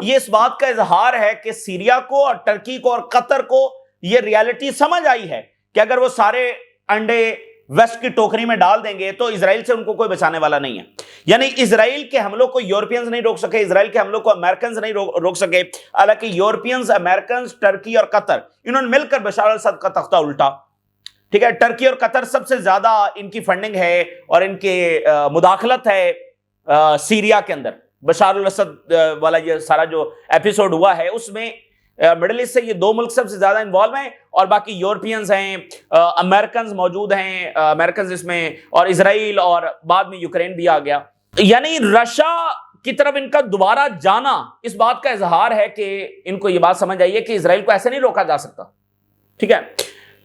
یہ اس بات کا اظہار ہے کہ سیریا کو اور ترکی کو اور قطر کو یہ ریالٹی سمجھ آئی ہے کہ اگر وہ سارے انڈے ویسٹ کی ٹوکری میں ڈال دیں گے تو اسرائیل سے ان کو کوئی بچانے والا نہیں ہے. یعنی اسرائیل کے حملوں کو یورپینز نہیں روک سکے, اسرائیل کے حملوں کو امریکنز نہیں روک سکے. حالانکہ یورپینز, امریکنز, ترکی اور قطر انہوں نے مل کر بشار الاسد کا تختہ الٹا. ٹھیک ہے, ترکی اور قطر سب سے زیادہ ان کی فنڈنگ ہے اور ان کی مداخلت ہے سیریا کے اندر. بشار الاسد والا یہ سارا جو ایپیسوڈ ہوا ہے اس میں مڈل ایسٹ سے یہ دو ملک سب سے زیادہ انوالو ہیں, اور باقی یورپینز ہیں, امریکنز موجود ہیں, امریکنز اس میں, اور اسرائیل, اور بعد میں یوکرین بھی آ گیا. یعنی رشیا کی طرف ان کا دوبارہ جانا اس بات کا اظہار ہے کہ ان کو یہ بات سمجھ آئی ہے کہ اسرائیل کو ایسے نہیں روکا جا سکتا. ٹھیک ہے,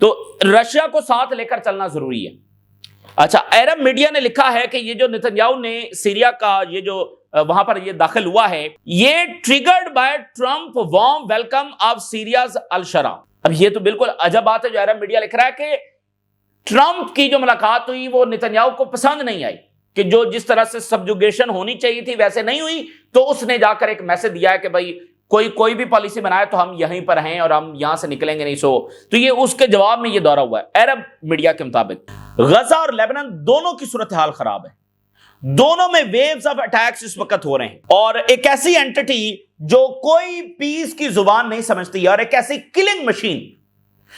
تو رشیا کو ساتھ لے کر چلنا ضروری ہے. اچھا, عرب میڈیا نے لکھا ہے کہ یہ جو نتنیاہو نے سیریا کا یہ جو وہاں پر یہ داخل ہوا ہے, یہ triggered by Trump warm welcome of Syria's al-Sharaa. اب یہ تو بالکل عجب بات ہے جو عرب میڈیا لکھ رہا ہے کہ ٹرمپ کی جو ملاقات ہوئی وہ نتنیاہو کو پسند نہیں آئی, کہ جو جس طرح سے سبجوگیشن ہونی چاہیے تھی ویسے نہیں ہوئی, تو اس نے جا کر ایک میسج دیا ہے کہ بھائی کوئی بھی پالیسی بنائے تو ہم یہیں پر ہیں اور ہم یہاں سے نکلیں گے نہیں. تو یہ اس کے جواب میں یہ دورہ ہوا ہے. عرب میڈیا کے مطابق غزہ اور لیبنان دونوں کی صورتحال خراب ہے, دونوں میں ویوز آف اٹیکس اس وقت ہو رہے ہیں, اور ایک ایسی اینٹی جو کوئی پیس کی زبان نہیں سمجھتی اور ایک ایسی کلنگ مشین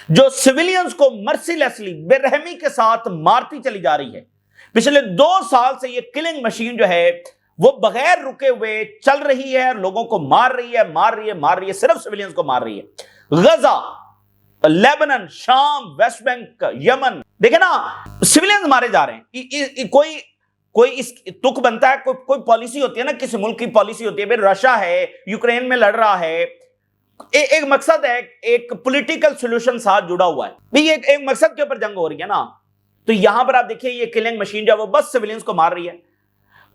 جو سویلینز کو مرسی لیسلی بے رحمی کے ساتھ مارتی چلی جا رہی ہے. پچھلے 2 سال سے یہ کلنگ مشین جو ہے وہ بغیر رکے ہوئے چل رہی ہے, لوگوں کو مار رہی ہے, صرف سویلینز کو مار رہی ہے. غزہ, لیبنان, شام, ویسٹ بینک, یمن, دیکھیں نا سویلینز مارے جا رہے ہیں. کوئی اس تک بنتا ہے, کوئی پالیسی ہوتی ہے نا, کسی ملک کی پالیسی ہوتی ہے. بھئی رشیا ہے, یوکرین میں لڑ رہا ہے, ایک مقصد ہے, ایک پولیٹیکل سولوشن ساتھ جڑا ہوا ہے. بھئی ایک مقصد کے اوپر جنگ ہو رہی ہے نا. تو یہاں پر آپ دیکھیں یہ کلنگ مشین جو ہے وہ بس سویلینز کو مار رہی ہے.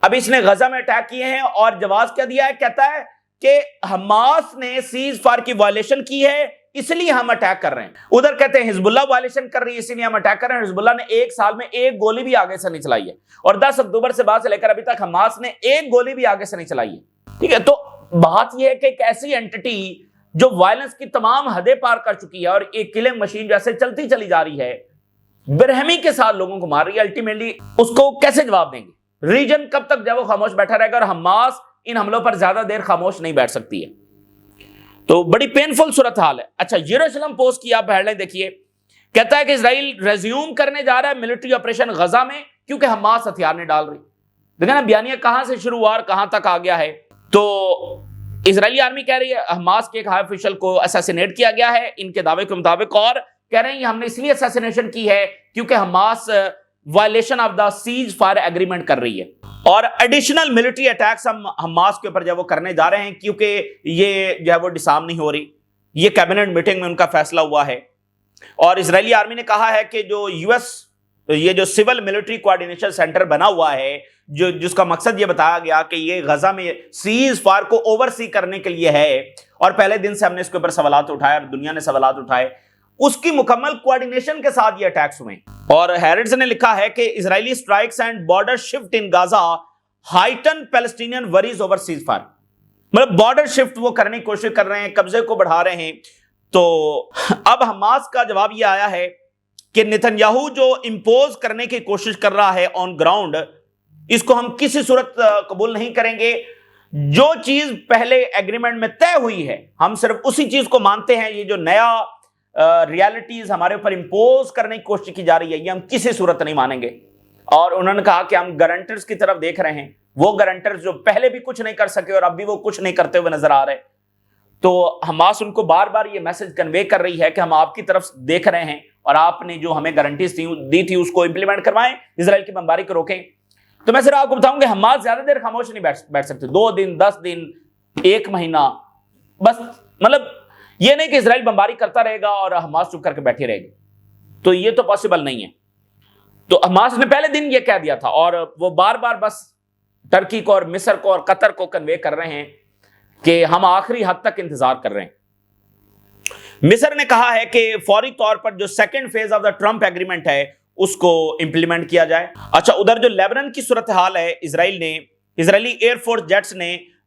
اب اس نے غزہ میں اٹیک کیے ہیں اور جواز کیا دیا ہے, کہتا ہے کہ حماس نے سیز فائر کی وائلیشن کی ہے اس لیے ہم اٹیک کر رہے ہیں. ادھر کہتے ہیں حزب اللہ وائلیشن کر رہی ہے اسی لیے ہم اٹیک کر رہے ہیں. حزب اللہ نے 1 سال میں 1 گولی بھی آگے سے نہیں چلائی ہے, اور 10 اکتوبر سے بعد سے لے کر ابھی تک حماس نے 1 گولی بھی آگے سے نہیں چلائی ہے. ٹھیک ہے, تو بات یہ ہے کہ ایک ایسی اینٹی جو وائلنس کی تمام حدیں پار کر چکی ہے اور ایک کلنگ مشین جیسے چلتی چلی جا رہی ہے, برہمی کے ساتھ لوگوں کو مار رہی ہے, الٹیمیٹلی اس کو کیسے جواب دیں گے؟ ریجن کب تک جب وہ خاموش بیٹھا رہے گا, اور حماس ان حملوں پر زیادہ دیر خاموش نہیں بیٹھ سکتی ہے. تو بڑی پینفل صورتحال ہے. اچھا, یروشلم پوسٹ کی آپ ہیڈ لائن دیکھیے, کہتا ہے کہ اسرائیل ریزیوم کرنے جا رہا ہے ملٹری آپریشن غزہ میں کیونکہ حماس ہتھیار نہیں ڈال رہی. دیکھیں نا بیانیہ کہاں سے شروع ہوا اور کہاں تک آ گیا ہے. تو اسرائیلی آرمی کہہ رہی ہے حماس کے ایک ہائی آفیشل کو اسیسینیٹ کیا گیا ہے ان کے دعوے کے مطابق, اور کہہ رہے ہیں ہم نے اس لیے اسیسینیشن کی ہے کیونکہ Hamas violation of the cease fire agreement کر رہی ہے, اور ایڈیشنل ملٹری اٹیکس ہم حماس کے اوپر جو وہ کرنے جا رہے ہیں کیونکہ یہ جو ہے وہ ڈسارم نہیں ہو رہی. یہ کیبنٹ میٹنگ میں ان کا فیصلہ ہوا ہے. اور اسرائیلی آرمی نے کہا ہے کہ جو یہ جو سول ملٹری کوآرڈینیشن سینٹر بنا ہوا ہے جس کا مقصد یہ بتایا گیا کہ یہ غزہ میں سیز فائر کو اوور سی کرنے کے لیے ہے, اور پہلے دن سے ہم نے اس کے اوپر سوالات اٹھائے اور دنیا نے سوالات اٹھائے, اس کی مکمل کوآرڈینیشن کے ساتھ یہ اٹیکس ہوئے. اور ہیرڈز نے لکھا ہے کہ Israeli strikes and border shift in Gaza heighten Palestinian worries over ceasefire. مطلب بارڈر شفٹ وہ کرنے کی کوشش کر رہے ہیں, قبضے کو بڑھا رہے ہیں. تو اب حماس کا جواب یہ آیا ہے کہ نتنیاہو جو امپوز کرنے کی کوشش کر رہا ہے آن گراؤنڈ, اس کو ہم کسی صورت قبول نہیں کریں گے. جو چیز پہلے ایگریمنٹ میں طے ہوئی ہے ہم صرف اسی چیز کو مانتے ہیں. یہ جو نیا ریالٹیز ہمارے اوپر امپوز کرنے کی کوشش کی جا رہی ہے یہ ہم کسی صورت نہیں مانیں گے. اور انہوں نے کہا کہ ہم گارنٹرز کی طرف دیکھ رہے ہیں, وہ گارنٹرز جو پہلے بھی کچھ نہیں کر سکے اور اب بھی وہ کچھ نہیں کرتے ہوئے نظر آ رہے. تو حماس ان کو بار بار یہ میسج کنوے کر رہی ہے کہ ہم آپ کی طرف دیکھ رہے ہیں اور آپ نے جو ہمیں گارنٹیز دی تھی اس کو امپلیمنٹ کروائیں, اسرائیل کی بمباری کو روکیں. تو میں صرف آپ کو بتاؤں کہ حماس زیادہ دیر خاموش نہیں بیٹھ سکتے, 2 دن 10 دن 1 مہینہ, بس مطلب یہ نہیں کہ اسرائیل بمباری کرتا رہے گا اور حماس چپ کر کے بیٹھی رہے گی, تو یہ تو پاسبل نہیں ہے. تو حماس نے پہلے دن یہ کہہ دیا تھا اور وہ بار بار بس ترکی کو اور مصر کو اور قطر کو کنوے کر رہے ہیں کہ ہم آخری حد تک انتظار کر رہے ہیں. مصر نے کہا ہے کہ فوری طور پر جو second phase of the Trump agreement ہے اس کو امپلیمنٹ کیا جائے. اچھا, ادھر جو لیبنان کی صورتحال ہے, اسرائیلی ایئر فورس جیٹس نے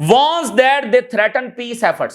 warns that they threaten peace efforts।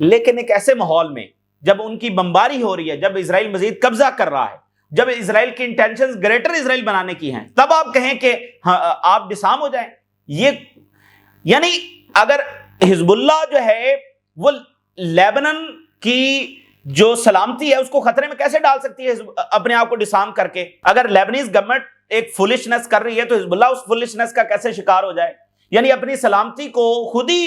لیکن ایک ایسے ماحول میں جب ان کی بمباری ہو رہی ہے، جب اسرائیل مزید قبضہ کر رہا ہے، جب اسرائیل کی انٹینشنز گریٹر اسرائیل بنانے کی ہیں، تب آپ کہیں کہ آپ ڈسارم ہو جائیں. یہ یعنی اگر حزب اللہ جو ہے وہ لیبنن کی جو سلامتی ہے اس کو خطرے میں کیسے ڈال سکتی ہے اپنے آپ کو ڈسارم کر کے؟ اگر لیبنیز گورنمنٹ ایک فولشنس کر رہی ہے تو حزب اللہ اس فولشنس کا کیسے شکار ہو جائے؟ یعنی اپنی سلامتی کو خود ہی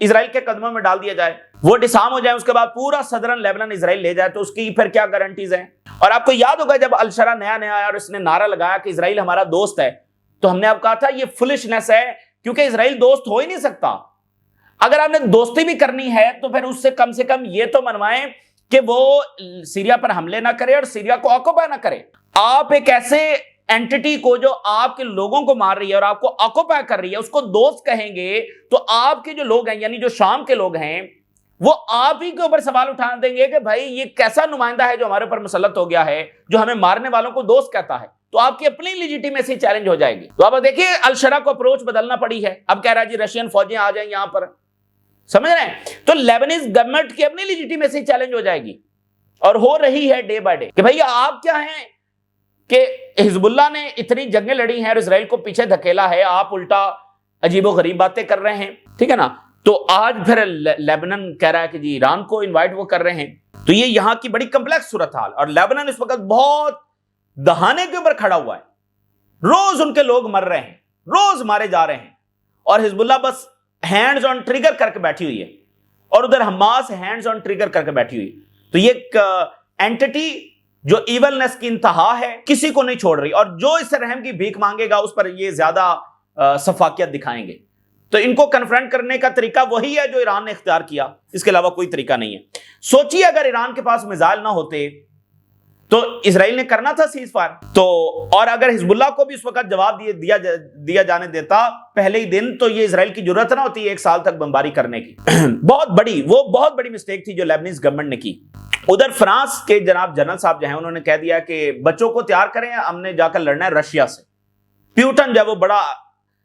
اسرائیل کے قدموں میں ڈال دیا جائے، وہ ڈسارم ہو جائے، اس کے بعد پورا صدرن لیبنن اسرائیل لے جائے، تو اس کی پھر کیا گارنٹیز ہیں؟ اور آپ کو یاد ہوگا جب الشرا نیا آیا اور اس نے نعرہ لگایا کہ اسرائیل ہمارا دوست ہے، تو ہم نے آپ کہا تھا یہ فولشنس ہے، کیونکہ اسرائیل دوست ہو ہی نہیں سکتا. اگر آپ نے دوستی بھی کرنی ہے تو پھر اس سے کم یہ تو منوائیں کہ وہ سیریا پر حملے نہ کرے اور سیریا کو آکوپائی نہ کرے. آپ ایک ایسے اینٹی کو جو آپ کے لوگوں کو مار رہی ہے اور آپ کو آکوپائی کر رہی ہے اس کو دوست کہیں گے، تو آپ کے جو لوگ ہیں یعنی جو شام کے لوگ ہیں وہ آپ ہی کے اوپر سوال اٹھا دیں گے کہ بھائی یہ کیسا نمائندہ ہے جو ہمارے اوپر مسلط ہو گیا ہے، جو ہمیں مارنے والوں کو دوست کہتا ہے. تو آپ کی اپنی لیجیٹیمیسی چیلنج ہو جائے گی. تو آپ دیکھیے الشرا کو اپروچ بدلنا پڑی ہے، اب کہہ رہا ہے جی رشین فوجیں آ جائیں یہاں پر، سمجھ رہے ہیں؟ تو لیبنیز گورنمنٹ کی اپنی لیجیٹیمیسی چیلنج ہو جائے گی، اور ہو رہی ہے ڈے بائی ڈے کہ بھئی آپ کیا ہیں کہ حزب اللہ نے اتنی جنگیں لڑی ہیں اور اسرائیل کو پیچھے دھکیلا ہے، آپ الٹا عجیب و غریب باتیں کر رہے ہیں، ٹھیک ہے نا؟ تو آج پھر لیبنن کہہ رہا ہے کہ جی ایران کو انوائٹ وہ کر رہے ہیں. تو یہ یہاں کی بڑی کمپلیکس صورتحال، اور لیبنن اس وقت بہت دہانے کے اوپر کھڑا ہوا ہے، روز ان کے لوگ مر رہے ہیں، روز مارے جا رہے ہیں، اور حزب اللہ بس ہینڈز آن ٹریگر کر کے بیٹھی ہوئی ہے، اور ادھر حماس ہینڈز آن ٹریگر کر کے بیٹھی ہوئی. تو یہ ایک اینٹی جو ایولنس کی انتہا ہے، کسی کو نہیں چھوڑ رہی، اور جو اس سے رحم کی بھیک مانگے گا اس پر یہ زیادہ شفاقیت دکھائیں گے. تو ان کو کنفرنٹ کرنے کا طریقہ وہی ہے جو ایران نے اختیار کیا، اس کے علاوہ کوئی طریقہ نہیں ہے. سوچیے اگر ایران کے پاس میزائل نہ ہوتے تو اسرائیل نے کرنا تھا سیز فائر، تو اور اگر حزب اللہ کو بھی اس وقت جواب دیا جانے دیتا پہلے ہی دن، تو یہ اسرائیل کی ضرورت نہ ہوتی 1 سال تک بمباری کرنے کی. بہت بڑی مسٹیک تھی جو لیبنیز گورنمنٹ نے کی. ادھر فرانس کے جناب جنرل صاحب جو ہیں انہوں نے کہہ دیا کہ بچوں کو تیار کریں، ہم نے جا کر لڑنا ہے رشیا سے. پیوٹن جو وہ بڑا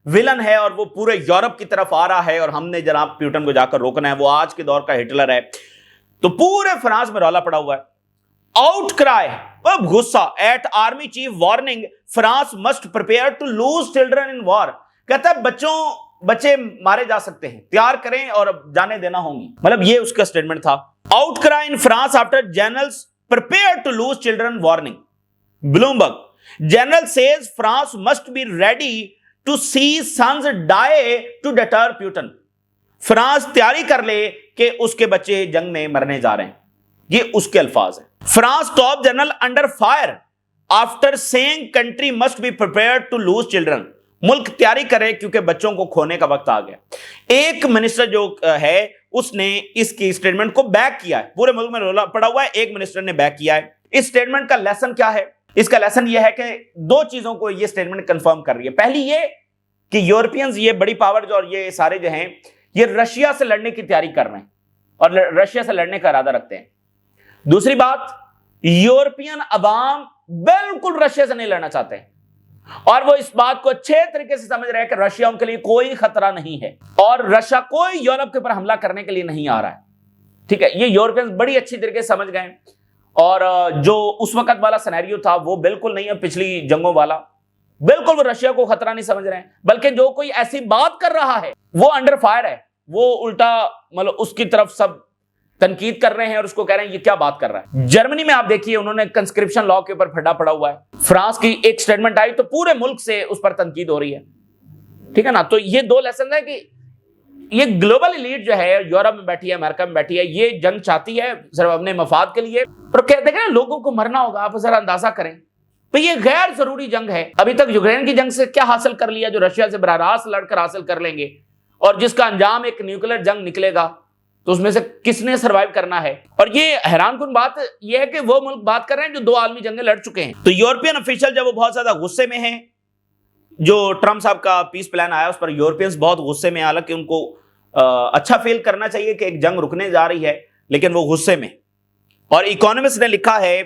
ویلن ہے اور وہ پورے یورپ کی طرف آ رہا ہے، اور ہم نے جناب پیوٹن کو جا کر روکنا ہے، وہ آج کے دور کا ہٹلر ہے. تو پورے فرانس میں رولا پڑا ہوا ہے. آؤٹ کرائے، اب غصہ at army chief warning France must prepare to lose children in war. کہتا ہے بچے مارے جا سکتے ہیں، تیار کریں اور جانے دینا ہوں گی. مطلب یہ اس کا سٹیٹمنٹ تھا. Outcry in France after generals prepare to lose children warning. Bloomberg general says France must be ready to see sons die to deter Putin. France تیاری کر لے کہ اس کے بچے جنگ میں مرنے جا رہے ہیں. یہ اس کے الفاظ ہیں. France top general under fire after saying country must be prepared to lose children. ملک تیاری کرے کیونکہ بچوں کو کھونے کا وقت آ گیا. ایک منسٹر جو ہے اس نے اس کی سٹیٹمنٹ کو بیک کیا ہے. پورے ملک میں رولا پڑا ہوا ہے، ایک منسٹر نے بیک کیا ہے. اس سٹیٹمنٹ کا لیسن کیا ہے؟ اس کا لیسن یہ ہے کہ 2 چیزوں کو یہ سٹیٹمنٹ کنفرم کر رہی ہے. پہلی یہ کہ یورپینز، یہ بڑی پاور جو اور یہ سارے جو ہیں یہ رشیا سے لڑنے کی تیاری کر رہے ہیں اور رشیا سے لڑنے کا ارادہ رکھتے ہیں. دوسری بات، یورپین عوام بالکل رشیا سے نہیں لڑنا چاہتے ہیں، اور وہ اس بات کو اچھے طریقے سے سمجھ رہے ہیں کہ رشیا ان کے لیے کوئی خطرہ نہیں ہے، اور رشیا کوئی یورپ کے اوپر حملہ کرنے کے لیے نہیں آ رہا ہے. ٹھیک ہے، یہ یورپینز بڑی اچھی طریقے سے سمجھ گئے، اور جو اس وقت والا سینیریو تھا وہ بالکل نہیں ہے پچھلی جنگوں والا. بالکل وہ رشیا کو خطرہ نہیں سمجھ رہے ہیں، بلکہ جو کوئی ایسی بات کر رہا ہے وہ انڈر فائر ہے، وہ الٹا مطلب اس کی طرف سب تنقید کر رہے ہیں اور اس کو کہہ رہے ہیں یہ کیا بات کر رہا ہے. جرمنی میں آپ دیکھیے انہوں نے کنسکرپشن لا کے اوپر پھڈا پڑا ہوا ہے. فرانس کی ایک سٹیٹمنٹ آئی تو پورے ملک سے اس پر تنقید ہو رہی ہے. ٹھیک ہے نا. تو یہ 2 لیسن ہے کہ یہ گلوبل ایلیٹ جو ہے یورپ میں بیٹھی ہے، امریکہ میں بیٹھی ہے، یہ جنگ چاہتی ہے صرف اپنے مفاد کے لیے، اور کہتے ہیں نا لوگوں کو مرنا ہوگا. آپ ذرا اندازہ کریں تو یہ غیر ضروری جنگ ہے. ابھی تک یوکرین کی جنگ سے کیا حاصل کر لیا جو رشیا سے براہ راست لڑ کر حاصل کر لیں گے، اور جس کا انجام ایک نیوکلیر جنگ نکلے گا، تو اس میں سے کس نے سروائیو کرنا ہے. اور یہ حیران کن بات یہ ہے کہ وہ ملک بات کر رہے ہیں جو 2 عالمی جنگیں لڑ چکے ہیں. تو یورپین افیشل جب وہ بہت زیادہ غصے میں ہیں، جو ٹرمپ صاحب کا پیس پلان آیا اس پر یورپینز بہت غصے میں، حالانکہ ان کو اچھا فیل کرنا چاہیے کہ ایک جنگ رکنے جا رہی ہے، لیکن وہ غصے میں. اور اکانومسٹ نے لکھا ہے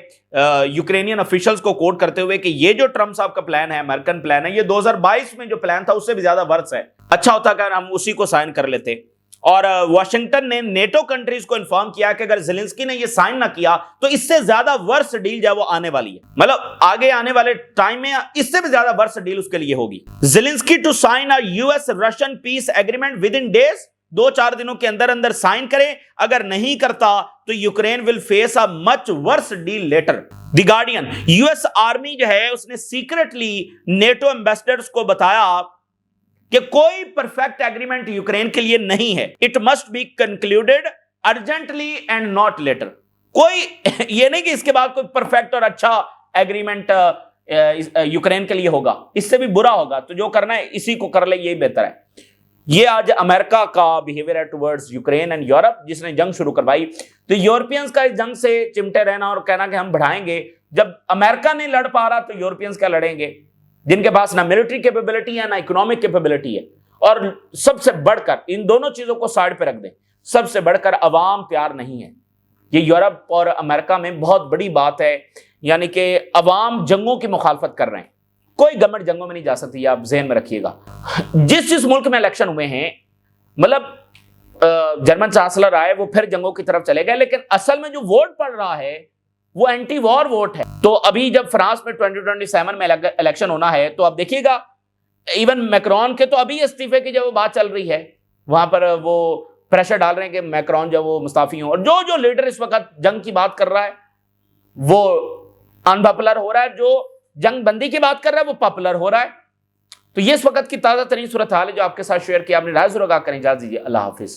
یوکرینین افیشلز کو کوٹ کرتے ہوئے کہ یہ جو ٹرمپ صاحب کا پلان ہے، امریکن پلان ہے، یہ 2022 میں جو پلان تھا اس سے بھی زیادہ ورس ہے. اچھا ہوتا کہ ہم اسی کو سائن کر لیتے. اور واشنگٹن نے نیٹو کنٹریز کو انفارم کیا کہ اگر زیلنسکی نے یہ سائن نہ کیا تو اس سے زیادہ ورس ڈیل جو ہے وہ آنے والی ہے، مطلب آگے آنے والے ٹائم میں اس سے بھی زیادہ ورس ڈیل اس کے لیے ہوگی۔ Zelensky to sign a U S Russian peace agreement within days, 2-4 دنوں کے اندر اندر سائن کرے، اگر نہیں کرتا تو Ukraine will face a much worse deal later. The Guardian, U S army جو ہے اس نے سیکرٹلی نیٹو ایمبیسڈرز کو بتایا کہ کوئی پرفیکٹ ایگریمنٹ یوکرین کے لیے نہیں ہے، it must be concluded urgently and not later. کوئی یہ نہیں کہ اس کے بعد کوئی پرفیکٹ اور اچھا ایگریمنٹ یوکرین کے لیے ہوگا، اس سے بھی برا ہوگا، تو جو کرنا ہے اسی کو کر لے، یہی بہتر ہے۔ یہ آج امریکہ کا بیہیویئر ہے ٹورڈز یوکرین اینڈ یورپ، جس نے جنگ شروع کروائی۔ تو یورپینز کا اس جنگ سے چمٹے رہنا اور کہنا کہ ہم بڑھائیں گے، جب امریکہ نہیں لڑ پا رہا تو یورپینز کیا لڑیں گے، جن کے پاس نہ ملٹری کیپیبلٹی ہے نہ اکنامک کیپیبلٹی ہے۔ اور سب سے بڑھ کر ان دونوں چیزوں کو سائڈ پہ رکھ دیں، سب سے بڑھ کر عوام پیار نہیں ہے۔ یہ یورپ اور امریکہ میں بہت بڑی بات ہے، یعنی کہ عوام جنگوں کی مخالفت کر رہے ہیں، کوئی گورنمنٹ جنگوں میں نہیں جا سکتی، آپ ذہن میں رکھیے گا۔ جس ملک میں الیکشن ہوئے ہیں، مطلب جرمن چانسلر آئے وہ پھر جنگوں کی طرف چلے گئے، لیکن اصل میں جو ووٹ پڑ رہا ہے وہ اینٹی وار ووٹ ہے۔ تو ابھی جب فرانس میں 2027 میں الیکشن ہونا ہے تو آپ دیکھیے گا ایون میکرون کے تو ابھی استعفے کی جو بات چل رہی ہے، وہاں پر وہ پریشر ڈال رہے ہیں کہ میکرون جو وہ مستعفی ہوں، اور جو لیڈر اس وقت جنگ کی بات کر رہا ہے وہ انپاپولر ہو رہا ہے، جو جنگ بندی کی بات کر رہا ہے وہ پاپولر ہو رہا ہے۔ تو یہ اس وقت کی تازہ ترین صورتحال ہے جو آپ کے ساتھ شیئر کیا، اپنی رائے ضرور آگاہ کریں۔ اجازت دیجیے، اللہ حافظ۔